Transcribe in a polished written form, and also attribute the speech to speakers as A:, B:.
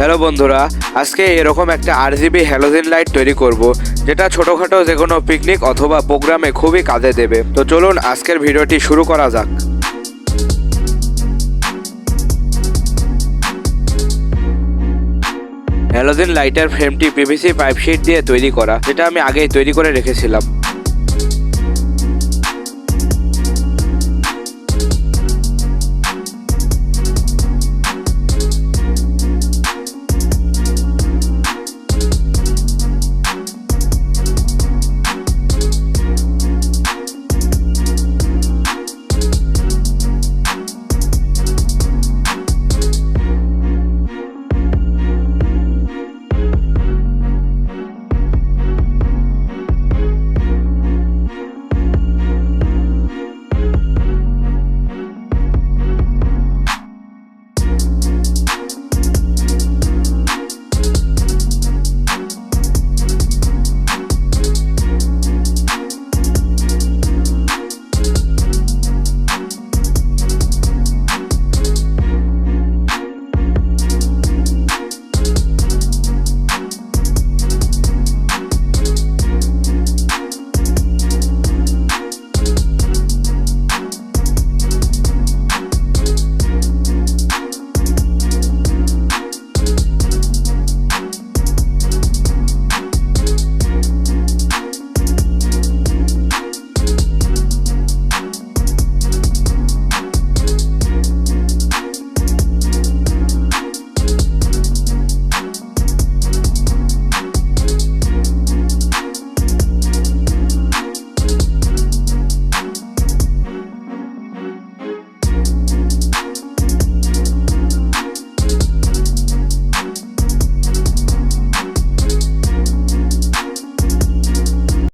A: Hello বন্ধুরা, আজকে এরকম একটা আরজিবি হ্যালোজেন লাইট তৈরি করব, যেটা ছোটখাটো যে কোনো পিকনিক অথবা প্রোগ্রামে খুবই কাজে দেবে। তো চলুন আজকের ভিডিওটি শুরু করা যাক। হ্যালোজেন লাইটের ফ্রেমটি পিভিসি পাইপ শিট দিয়ে তৈরি করা, যেটা আমি আগেই তৈরি করে রেখেছিলাম।